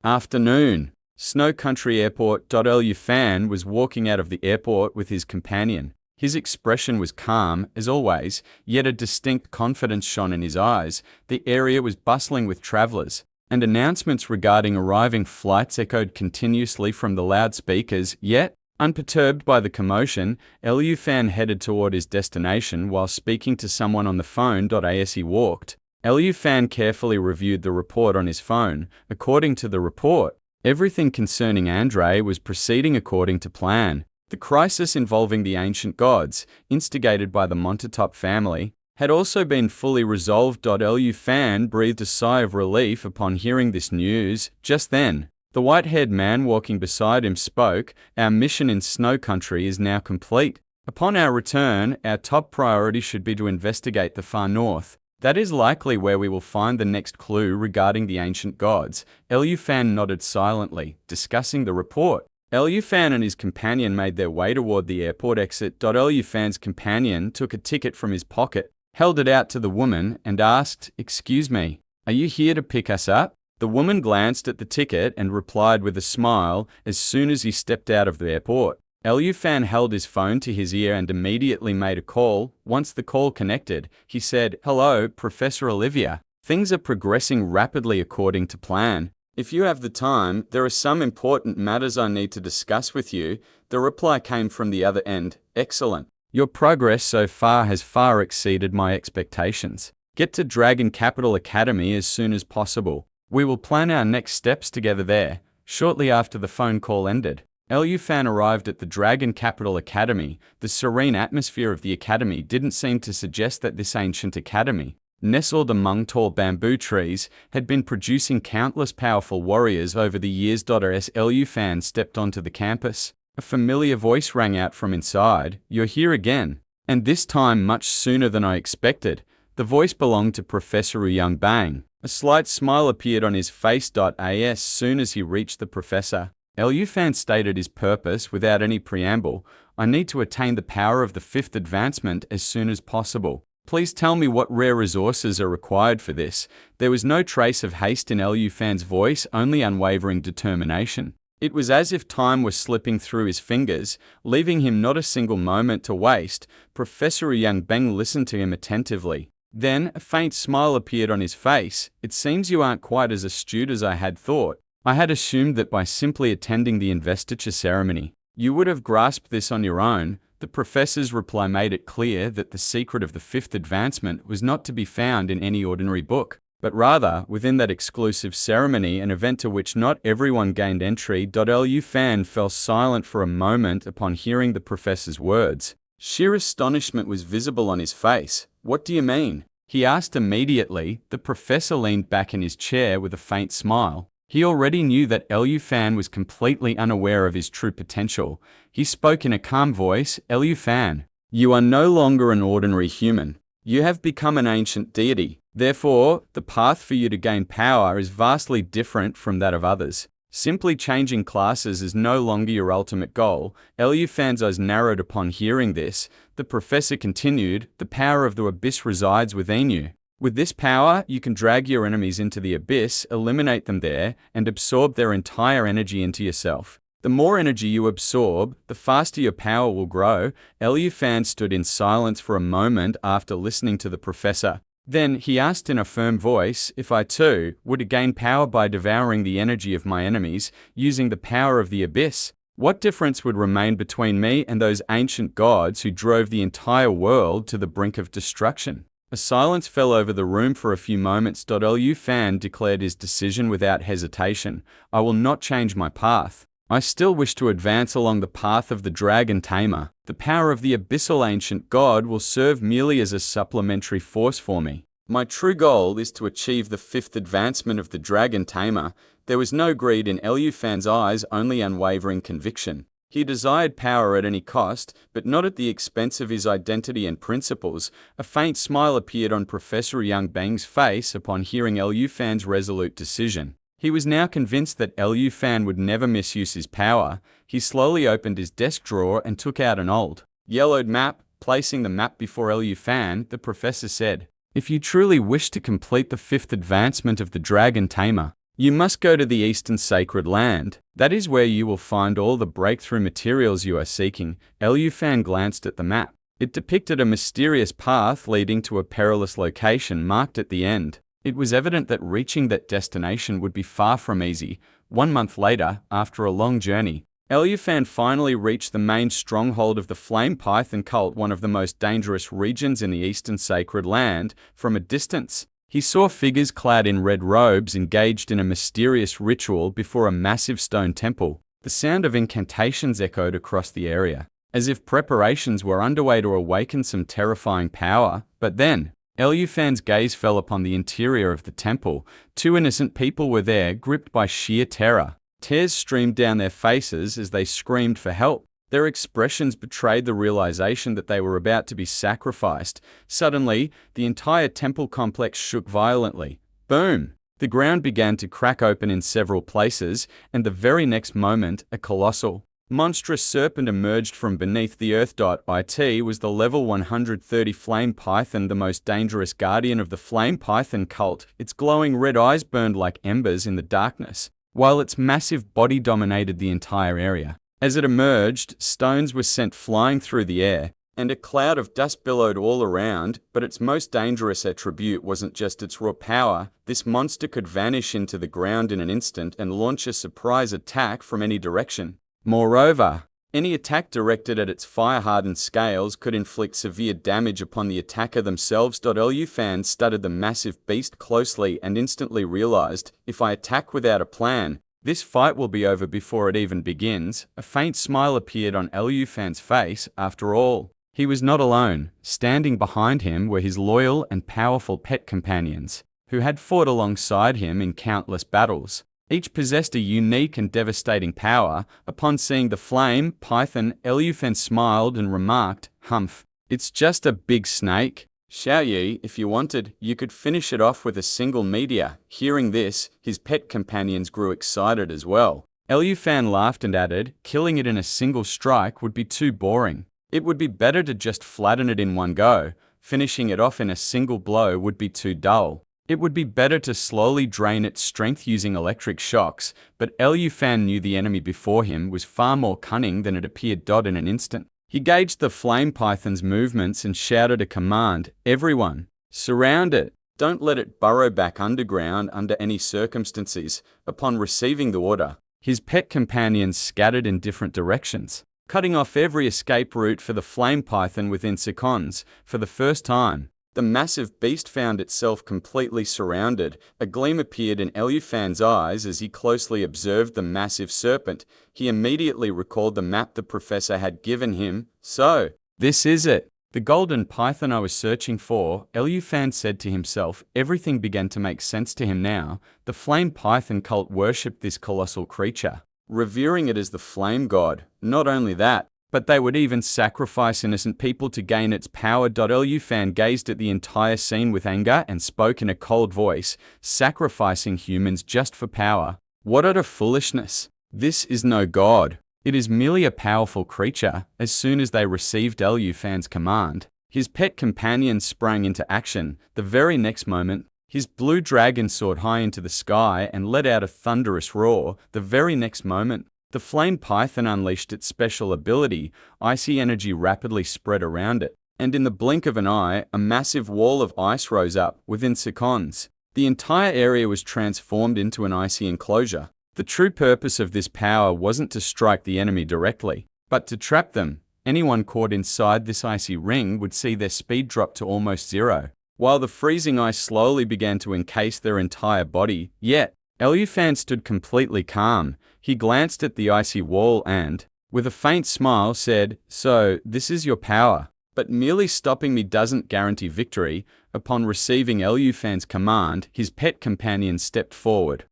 Afternoon. Snow Country Airport. Lu Fan was walking out of the airport with his companion. His expression was calm, as always, yet a distinct confidence shone in his eyes. The area was bustling with travelers, and announcements regarding arriving flights echoed continuously from the loudspeakers, yet, unperturbed by the commotion, Lu Fan headed toward his destination while speaking to someone on the phone. As he walked, Lu Fan carefully reviewed the report on his phone. According to the report, everything concerning Andre was proceeding according to plan. The crisis involving the ancient gods, instigated by the Montetop family, had also been fully resolved. Lu Fan breathed a sigh of relief upon hearing this news. Just then, the white-haired man walking beside him spoke. Our mission in Snow Country is now complete. Upon our return, our top priority should be to investigate the far north. That is likely where we will find the next clue regarding the ancient gods. Lu Fan nodded silently, discussing the report. Lu Fan and his companion made their way toward the airport exit. Lu Fan's companion took a ticket from his pocket, held it out to the woman, and asked, "Excuse me, are you here to pick us up?" The woman glanced at the ticket and replied with a smile. As soon as he stepped out of the airport, Lu Fan held his phone to his ear and immediately made a call. Once the call connected, he said, "Hello, Professor Olivia. Things are progressing rapidly according to plan. If you have the time, there are some important matters I need to discuss with you." The reply came from the other end. "Excellent. Your progress so far has far exceeded my expectations. Get to Dragon Capital Academy as soon as possible. We will plan our next steps together there." Shortly after the phone call ended, Lu Fan arrived at the Dragon Capital Academy. The serene atmosphere of the academy didn't seem to suggest that this ancient academy, nestled among tall bamboo trees, had been producing countless powerful warriors over the years. As Lu Fan stepped onto the campus, a familiar voice rang out from inside. "You're here again, and this time much sooner than I expected." The voice belonged to Professor Young Bang. A slight smile appeared on his face. As soon as he reached the professor, Lu Fan stated his purpose without any preamble. "I need to attain the power of the fifth advancement as soon as possible. Please tell me what rare resources are required for this." There was no trace of haste in Lu Fan's voice, only unwavering determination. It was as if time was slipping through his fingers, leaving him not a single moment to waste. Professor Young Bang listened to him attentively. Then, a faint smile appeared on his face. "It seems you aren't quite as astute as I had thought. I had assumed that by simply attending the investiture ceremony, you would have grasped this on your own." The professor's reply made it clear that the secret of the fifth advancement was not to be found in any ordinary book, but rather within that exclusive ceremony, an event to which not everyone gained entry. Lu Fan fell silent for a moment upon hearing the professor's words. Sheer astonishment was visible on his face. "What do you mean?" he asked immediately. The professor leaned back in his chair with a faint smile. He already knew that Lu Fan was completely unaware of his true potential. He spoke in a calm voice. "Lu Fan, you are no longer an ordinary human. You have become an ancient deity. Therefore, the path for you to gain power is vastly different from that of others. Simply changing classes is no longer your ultimate goal." Lu Fan's eyes narrowed upon hearing this. The professor continued, "The power of the abyss resides within you. With this power, you can drag your enemies into the abyss, eliminate them there, and absorb their entire energy into yourself. The more energy you absorb, the faster your power will grow." Lu Fan stood in silence for a moment after listening to the professor. Then he asked in a firm voice, "If I too were to gain power by devouring the energy of my enemies, using the power of the abyss, what difference would remain between me and those ancient gods who drove the entire world to the brink of destruction?" A silence fell over the room for a few moments. Lu Fan declared his decision without hesitation. "I will not change my path. I still wish to advance along the path of the dragon tamer. The power of the abyssal ancient god will serve merely as a supplementary force for me. My true goal is to achieve the fifth advancement of the dragon tamer." There was no greed in Lu Fan's eyes, only unwavering conviction. He desired power at any cost, but not at the expense of his identity and principles. A faint smile appeared on Professor Young Bang's face upon hearing Lu Fan's resolute decision. He was now convinced that Lu Fan would never misuse his power. He slowly opened his desk drawer and took out an old, yellowed map. Placing the map before Lu Fan, the professor said, "If you truly wish to complete the fifth advancement of the Dragon Tamer, You must go to the Eastern Sacred Land. That is where you will find all the breakthrough materials you are seeking. Liu Fan glanced at the map. It depicted a mysterious path leading to a perilous location marked at the end. It was evident that reaching that destination would be far from easy. 1 month later, after a long journey, Liu Fan finally reached the main stronghold of the Flame Python cult, one of the most dangerous regions in the Eastern Sacred Land. From a distance, he saw figures clad in red robes engaged in a mysterious ritual before a massive stone temple. The sound of incantations echoed across the area, as if preparations were underway to awaken some terrifying power. But then, Liu Fan's gaze fell upon the interior of the temple. 2 innocent people were there, gripped by sheer terror. Tears streamed down their faces as they screamed for help. Their expressions betrayed the realization that they were about to be sacrificed. Suddenly, the entire temple complex shook violently. Boom! The ground began to crack open in several places, and the very next moment, a colossal, monstrous serpent emerged from beneath the earth. It was the level 130 Flame Python, the most dangerous guardian of the Flame Python cult. Its glowing red eyes burned like embers in the darkness, while its massive body dominated the entire area. As it emerged, stones were sent flying through the air, and a cloud of dust billowed all around. But its most dangerous attribute wasn't just its raw power. This monster could vanish into the ground in an instant and launch a surprise attack from any direction. Moreover, any attack directed at its fire-hardened scales could inflict severe damage upon the attacker themselves. Liu Fan studied the massive beast closely and instantly realized, if I attack without a plan, this fight will be over before it even begins. A faint smile appeared on Liu Fan's face. After all, he was not alone. Standing behind him were his loyal and powerful pet companions, who had fought alongside him in countless battles. Each possessed a unique and devastating power. Upon seeing the Flame Python, Liu Fan smiled and remarked, "Humph, it's just a big snake. Xiao Yi, if you wanted, you could finish it off with a single meteor." Hearing this, his pet companions grew excited as well. Liu Fan laughed and added, "Killing it in a single strike would be too boring. It would be better to just flatten it in one go. Finishing it off in a single blow would be too dull. It would be better to slowly drain its strength using electric shocks." But Liu Fan knew the enemy before him was far more cunning than it appeared. In an instant, he gauged the Flame Python's movements and shouted a command, "Everyone, surround it. Don't let it burrow back underground under any circumstances." Upon receiving the order, his pet companions scattered in different directions, cutting off every escape route for the Flame Python within seconds. For the first time, the massive beast found itself completely surrounded. A gleam appeared in Liu Fan's eyes as he closely observed the massive serpent. He immediately recalled the map the professor had given him. "So, this is it. The golden python I was searching for," Liu Fan said to himself. Everything began to make sense to him now. The Flame Python cult worshipped this colossal creature, revering it as the flame god. Not only that, but they would even sacrifice innocent people to gain its power. Liu Fan gazed at the entire scene with anger and spoke in a cold voice, "Sacrificing humans just for power? What utter foolishness! This is no god. It is merely a powerful creature." As soon as they received Liu Fan's command, his pet companion sprang into action. The very next moment, his blue dragon soared high into the sky and let out a thunderous roar. The very next moment, the Flame Python unleashed its special ability. Icy energy rapidly spread around it, and in the blink of an eye, a massive wall of ice rose up. Within seconds, the entire area was transformed into an icy enclosure. The true purpose of this power wasn't to strike the enemy directly, but to trap them. Anyone caught inside this icy ring would see their speed drop to almost zero, while the freezing ice slowly began to encase their entire body. Yet, Liu Fan stood completely calm. He glanced at the icy wall and, with a faint smile, said, "So, this is your power. But merely stopping me doesn't guarantee victory." Upon receiving Liu Fan's command, his pet companion stepped forward,